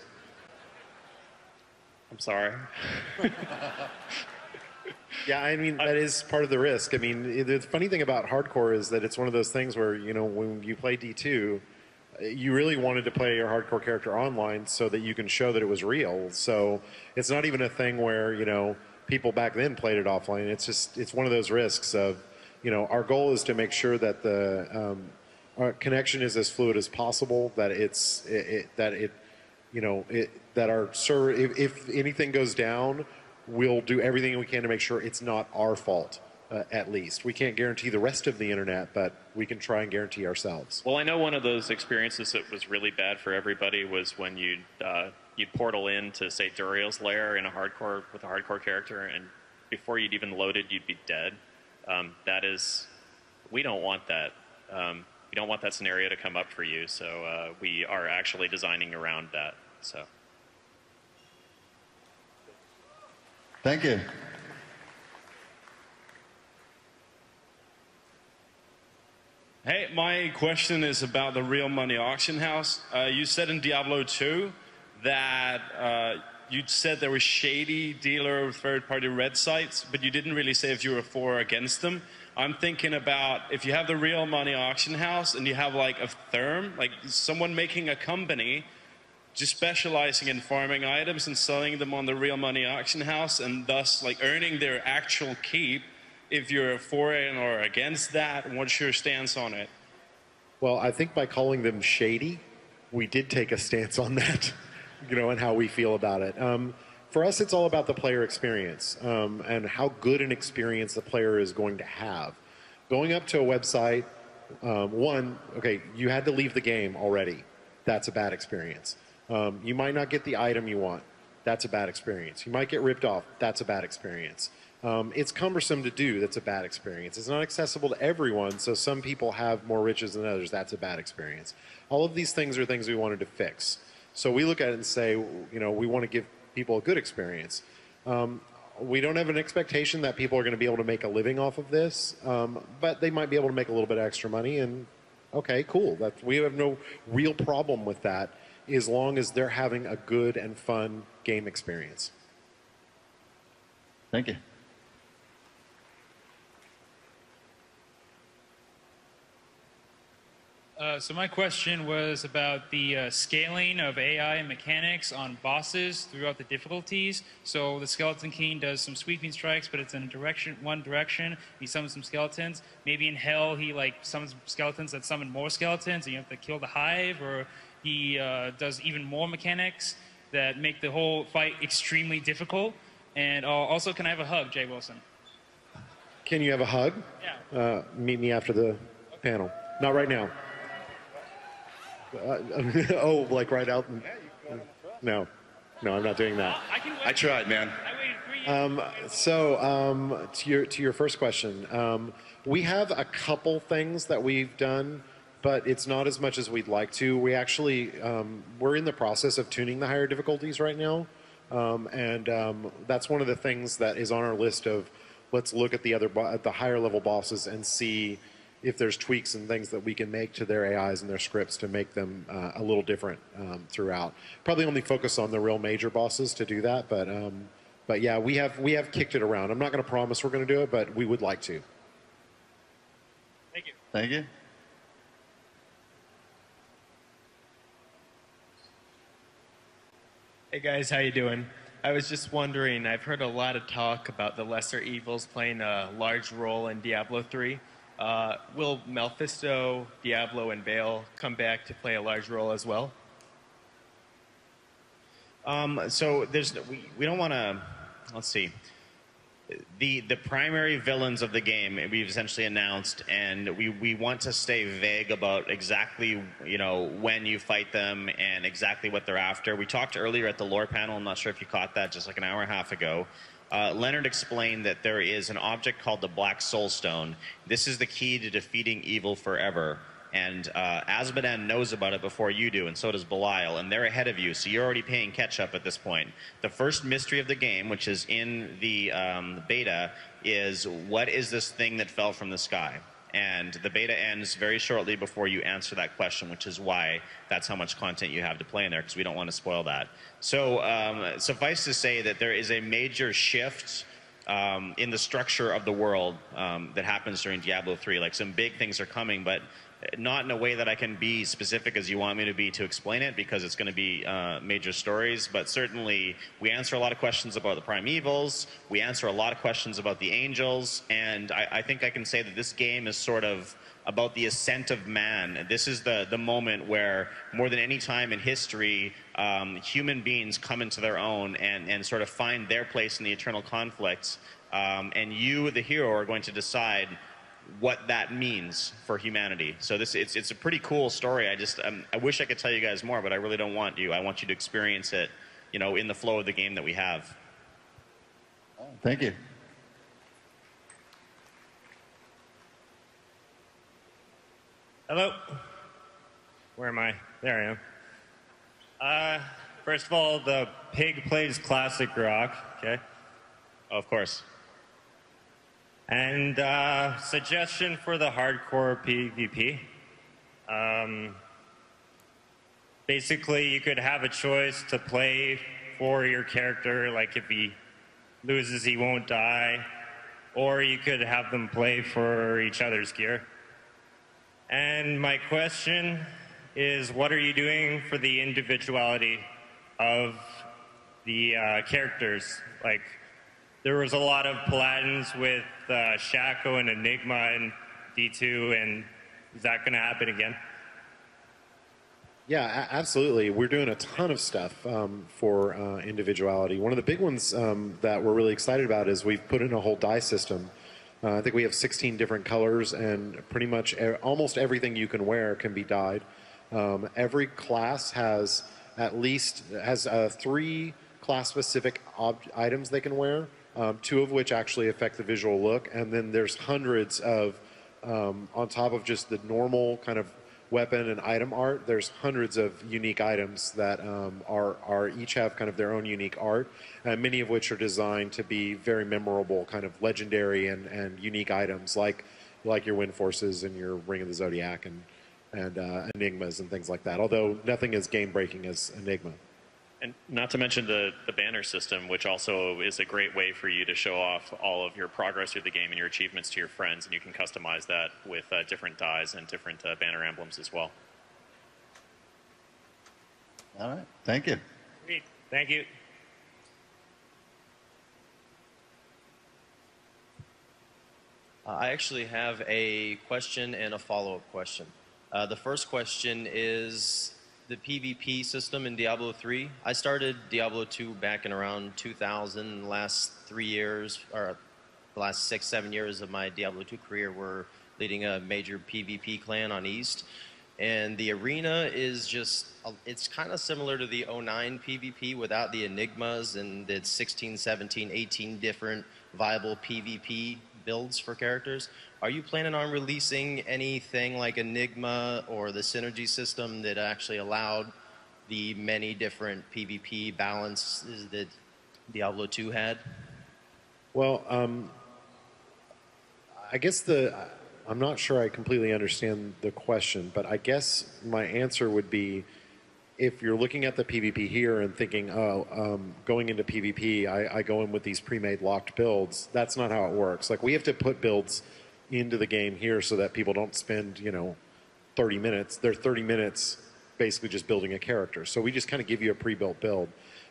I'm sorry. Yeah, I mean, that is part of the risk. I mean, the funny thing about hardcore is that it's one of those things where, when you play D2, you really wanted to play your hardcore character online so that you can show that it was real. So it's not even a thing where, people back then played it offline. It's one of those risks of, our goal is to make sure that our connection is as fluid as possible, that that our server, if anything goes down, we'll do everything we can to make sure it's not our fault, at least. We can't guarantee the rest of the internet, but we can try and guarantee ourselves. Well, I know one of those experiences that was really bad for everybody was when you'd portal in to, say, Duriel's lair with a hardcore character, and before you'd even loaded, you'd be dead. We don't want that. We don't want that scenario to come up for you, so we are actually designing around that. So. Thank you. Hey, my question is about the real money auction house. You said in Diablo 2 that you said there were shady dealer third-party red sites, but you didn't really say if you were for or against them. I'm thinking about if you have the real money auction house and you have like a firm, like someone making a company just specializing in farming items and selling them on the real money auction house and thus like earning their actual keep. If you're for it or against that, what's your stance on it? Well, I think by calling them shady, we did take a stance on that, and how we feel about it. For us, it's all about the player experience and how good an experience the player is going to have. Going up to a website, you had to leave the game already. That's a bad experience. You might not get the item you want. That's a bad experience. You might get ripped off. That's a bad experience. It's cumbersome to do. That's a bad experience. It's not accessible to everyone, so some people have more riches than others. That's a bad experience. All of these things are things we wanted to fix. So we look at it and say, we want to give people a good experience. We don't have an expectation that people are going to be able to make a living off of this, but they might be able to make a little bit of extra money, and okay, cool. We have no real problem with that, as long as they're having a good and fun game experience. Thank you. So my question was about the scaling of AI and mechanics on bosses throughout the difficulties. So the Skeleton King does some sweeping strikes, but it's in one direction. He summons some skeletons. Maybe in Hell he summons skeletons that summon more skeletons, and you have to kill the hive. Or he does even more mechanics that make the whole fight extremely difficult. And also, can I have a hug, Jay Wilson? Can you have a hug? Yeah. Meet me after the panel. Not right now. Oh, like right out? No, I'm not doing that. I tried, man. To your first question, we have a couple things that we've done, but it's not as much as we'd like to. We actually we're in the process of tuning the higher difficulties right now, and that's one of the things that is on our list of let's look at the higher level bosses and see if there's tweaks and things that we can make to their AIs and their scripts to make them a little different throughout. Probably only focus on the real major bosses to do that, but yeah, we have kicked it around. I'm not going to promise we're going to do it, but we would like to. Thank you. Thank you. Hey guys, how you doing? I was just wondering, I've heard a lot of talk about the lesser evils playing a large role in Diablo 3. Will Mephisto, Diablo, and Baal come back to play a large role as well? So we don't want to, let's see. The primary villains of the game we've essentially announced, and we want to stay vague about exactly when you fight them and exactly what they're after. We talked earlier at the lore panel. I'm not sure if you caught that, just like an hour and a half ago. Leonard explained that there is an object called the Black Soul Stone. This is the key to defeating evil forever. And Azmodan knows about it before you do, and so does Belial, and they're ahead of you, so you're already paying catch-up at this point. The first mystery of the game, which is in the beta, is what is this thing that fell from the sky? And the beta ends very shortly before you answer that question, which is why that's how much content you have to play in there, because we don't want to spoil that. So suffice to say that there is a major shift in the structure of the world that happens during Diablo 3. Like, some big things are coming, but not in a way that I can be specific as you want me to be to explain it, because it's going to be major stories. But certainly we answer a lot of questions about the primevals, we answer a lot of questions about the angels, and I think I can say that this game is sort of about the ascent of man. This is the moment where, more than any time in history, human beings come into their own and sort of find their place in the eternal conflicts, and you, the hero, are going to decide what that means for humanity. So it's a pretty cool story. I wish I could tell you guys more, but I really don't want you. I want you to experience it, in the flow of the game that we have. Thank you. Hello. Where am I? There I am. First of all, the pig plays classic rock. Okay. Oh, of course. And suggestion for the hardcore PvP. Basically, you could have a choice to play for your character, like if he loses, he won't die, or you could have them play for each other's gear. And my question is, what are you doing for the individuality of the characters? Like, there was a lot of Paladins with Shaco and Enigma in D2, and is that going to happen again? Yeah, absolutely. We're doing a ton of stuff for individuality. One of the big ones that we're really excited about is we've put in a whole dye system. I think we have 16 different colors, and pretty much almost everything you can wear can be dyed. Every class has three class-specific items they can wear. Two of which actually affect the visual look, and then there's hundreds of, on top of just the normal kind of weapon and item art, there's hundreds of unique items that are each have kind of their own unique art, and many of which are designed to be very memorable, kind of legendary and unique items, like your Wind Forces and your Ring of the Zodiac and Enigmas and things like that, although nothing as game-breaking as Enigma. And not to mention the banner system, which also is a great way for you to show off all of your progress through the game and your achievements to your friends, and you can customize that with different dyes and different banner emblems as well. All right. Thank you. Great. Thank you. I actually have a question and a follow-up question. The first question is the PvP system in Diablo 3. I started Diablo 2 back in around 2000. The last 3 years, or the last 6, 7 years of my Diablo 2 career were leading a major PvP clan on East. And the arena is just, it's kind of similar to the 09 PvP without the enigmas and the 16, 17, 18 different viable PvP builds for characters. Are you planning on releasing anything like Enigma or the synergy system that actually allowed the many different PvP balances that Diablo 2 had? Well, I guess I'm not sure I completely understand the question, but I guess my answer would be, if you're looking at the PvP here and thinking, going into PvP, I go in with these pre-made locked builds, that's not how it works. Like, we have to put builds into the game here so that people don't spend, 30 minutes. They're 30 minutes basically just building a character. So we just kind of give you a pre-built build.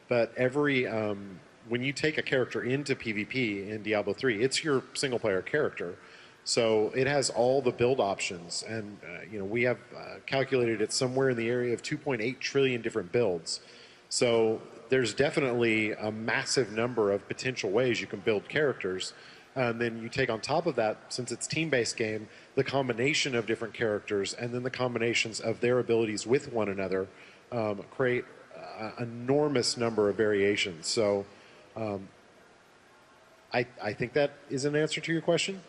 But when you take a character into PvP in Diablo 3, it's your single-player character. So it has all the build options, and we have calculated it somewhere in the area of 2.8 trillion different builds. So there's definitely a massive number of potential ways you can build characters. And then you take on top of that, since it's team-based game, the combination of different characters and then the combinations of their abilities with one another create an enormous number of variations. So I think that is an answer to your question.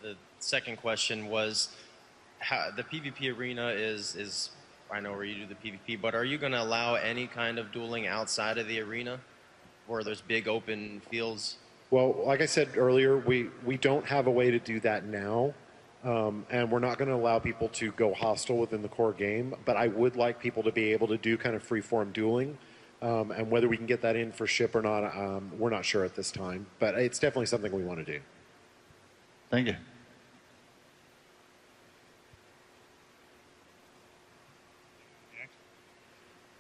The second question was, the PvP arena is, I know where you do the PvP, but are you going to allow any kind of dueling outside of the arena where there's big open fields? Well, like I said earlier, we don't have a way to do that now, and we're not going to allow people to go hostile within the core game, but I would like people to be able to do kind of free-form dueling, and whether we can get that in for ship or not, we're not sure at this time, but it's definitely something we want to do. Thank you.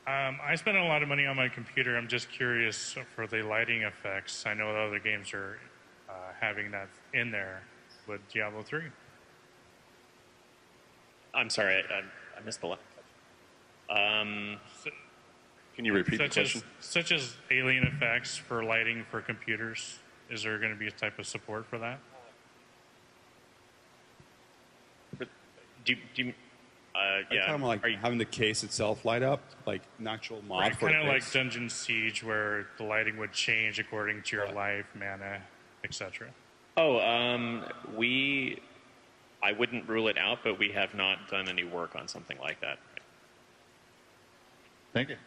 I spend a lot of money on my computer. I'm just curious for the lighting effects. I know other games are having that in there with Diablo 3. I'm sorry, I missed the last. Can you repeat the question? Such as alien effects for lighting for computers. Is there going to be a type of support for that? Yeah. Talking about, like, having the case itself light up, like an actual mod Right, for kind of a like case? Dungeon Siege, where the lighting would change according to your life, mana, etc. Oh, I wouldn't rule it out, but we have not done any work on something like that. Thank you.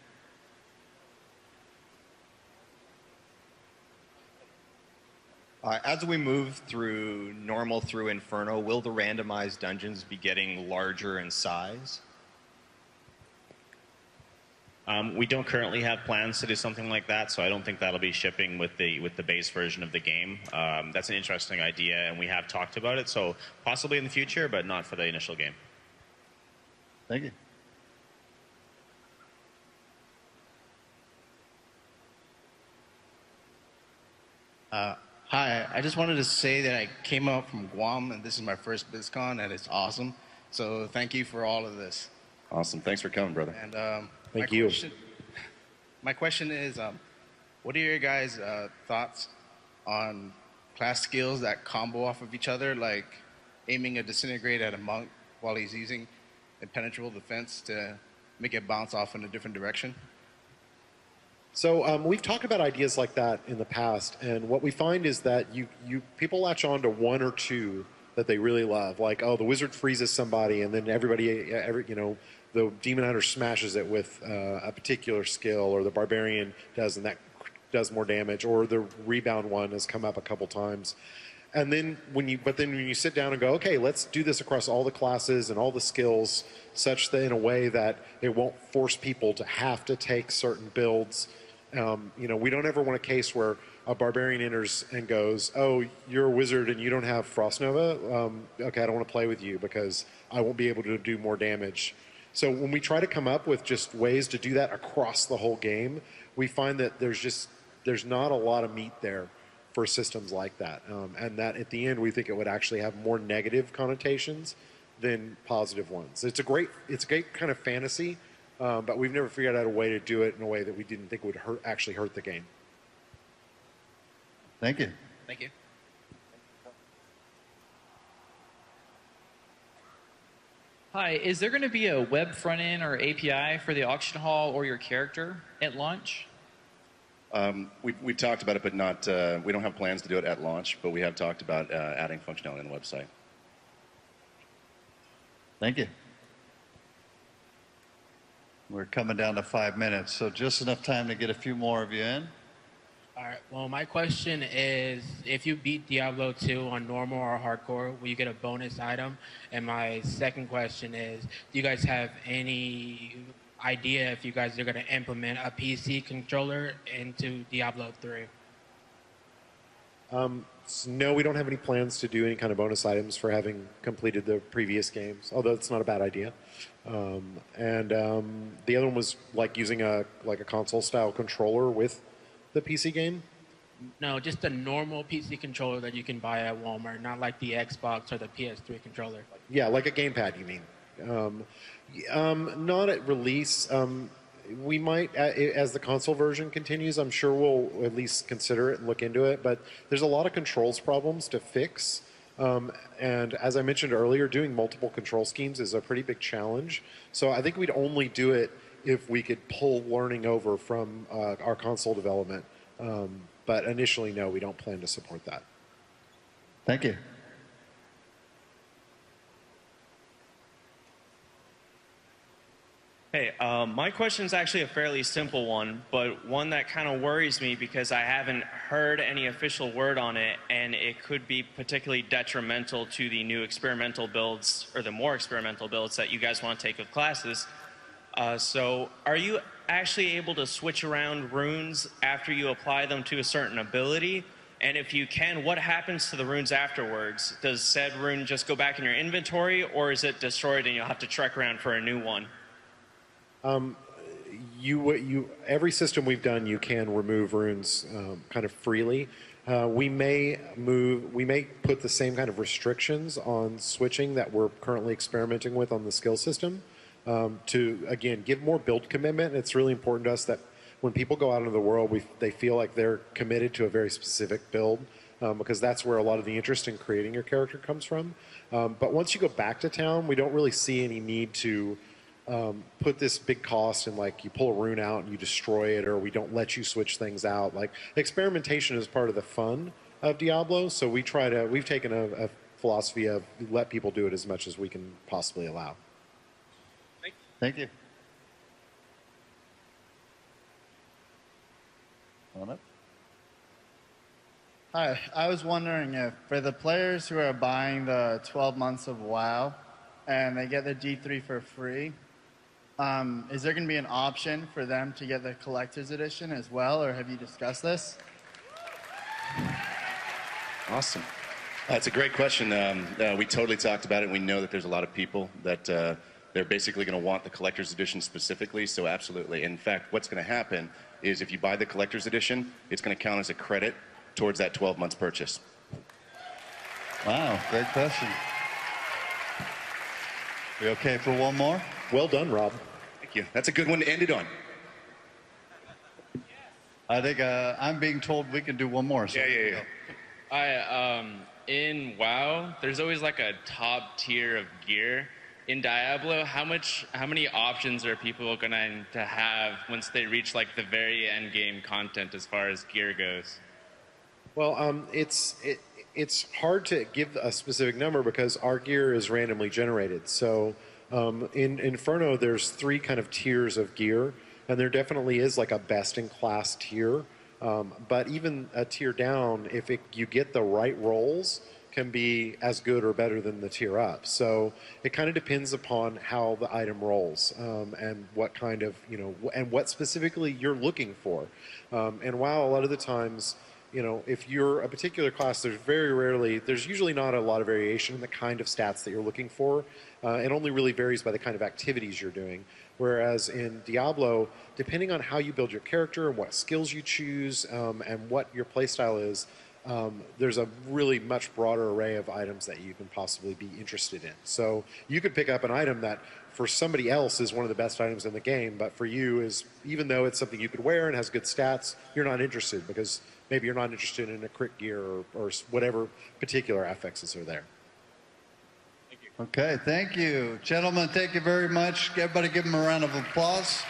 As we move through normal through Inferno, will the randomized dungeons be getting larger in size? We don't currently have plans to do something like that, so I don't think that'll be shipping with the base version of the game. That's an interesting idea, and we have talked about it, so possibly in the future, but not for the initial game. Thank you. Hi, I just wanted to say that I came up from Guam, and this is my first Blizzcon, and it's awesome. So thank you for all of this. Awesome. Thanks for coming, brother. And Thank you. My question is, what are your guys' thoughts on class skills that combo off of each other, like aiming a disintegrate at a monk while he's using impenetrable defense to make it bounce off in a different direction? So we've talked about ideas like that in the past, and what we find is that people latch on to one or two that they really love. Like, oh, the wizard freezes somebody, and then the demon hunter smashes it with a particular skill, or the barbarian does, and that does more damage, or the rebound one has come up a couple times. And then when you sit down and go, okay, let's do this across all the classes and all the skills, such that in a way that it won't force people to have to take certain builds. We don't ever want a case where a barbarian enters and goes, oh, you're a wizard and you don't have Frost Nova. Okay, I don't want to play with you because I won't be able to do more damage. So when we try to come up with just ways to do that across the whole game, we find that there's not a lot of meat there for systems like that. And that at the end, we think it would actually have more negative connotations than positive ones. It's a great kind of fantasy, but we've never figured out a way to do it in a way that we didn't think would actually hurt the game. Thank you. Thank you. Hi, is there going to be a web front end or API for the auction hall or your character at launch? We talked about it, but not. We don't have plans to do it at launch, but we have talked about adding functionality on the website. Thank you. We're coming down to 5 minutes, so just enough time to get a few more of you in. All right. Well, my question is, if you beat Diablo 2 on normal or hardcore, will you get a bonus item? And my second question is, do you guys have any idea if you guys are going to implement a PC controller into Diablo 3? No, we don't have any plans to do any kind of bonus items for having completed the previous games, although it's not a bad idea. The other one was like using a console-style controller with the PC game? No, just a normal PC controller that you can buy at Walmart, not like the Xbox or the PS3 controller. Yeah, like a gamepad, you mean? Not at release. We might, as the console version continues, I'm sure we'll at least consider it and look into it. But there's a lot of controls problems to fix. And as I mentioned earlier, doing multiple control schemes is a pretty big challenge. So I think we'd only do it if we could pull learning over from our console development. But initially, no, we don't plan to support that. Thank you. Hey, my question is actually a fairly simple one, but one that kind of worries me because I haven't heard any official word on it, and it could be particularly detrimental to the new experimental builds, or the more experimental builds that you guys want to take with classes. So are you actually able to switch around runes after you apply them to a certain ability? And if you can, what happens to the runes afterwards? Does said rune just go back in your inventory, or is it destroyed and you'll have to trek around for a new one? Every system we've done, you can remove runes kind of freely. We may put the same kind of restrictions on switching that we're currently experimenting with on the skill system to, again, give more build commitment. It's really important to us that when people go out into the world, they feel like they're committed to a very specific build because that's where a lot of the interest in creating your character comes from. But once you go back to town, we don't really see any need to put this big cost in, like, you pull a rune out and you destroy it, or we don't let you switch things out. Like, experimentation is part of the fun of Diablo, so we've taken a philosophy of let people do it as much as we can possibly allow. Thank you. Hi, I was wondering if for the players who are buying the 12 months of WoW and they get the D3 for free, is there going to be an option for them to get the collector's edition as well, or have you discussed this? Awesome. That's a great question. We totally talked about it. We know that there's a lot of people that they're basically going to want the collector's edition specifically, so absolutely. In fact, what's going to happen is if you buy the collector's edition, it's going to count as a credit towards that 12 months purchase. Wow, great question. We okay for one more? Well done, Rob. Thank you. That's a good one to end it on. I think I'm being told we can do one more. So Yeah. In WoW, there's always like a top tier of gear. In Diablo, how many options are people going to have once they reach like the very end game content as far as gear goes? Well, it's hard to give a specific number because our gear is randomly generated. So in Inferno, there's 3 kind of tiers of gear, and there definitely is like a best-in-class tier But even a tier down, if you get the right rolls, can be as good or better than the tier up. So it kind of depends upon how the item rolls and what kind of, and what specifically you're looking for. And while a lot of the times, if you're a particular class, there's usually not a lot of variation in the kind of stats that you're looking for. It only really varies by the kind of activities you're doing. Whereas in Diablo, depending on how you build your character and what skills you choose and what your playstyle is, there's a really much broader array of items that you can possibly be interested in. So you could pick up an item that for somebody else is one of the best items in the game, but for you is, even though it's something you could wear and has good stats, you're not interested because maybe you're not interested in a crit gear or whatever particular affixes are there. Okay, thank you. Gentlemen, thank you very much. Everybody give them a round of applause.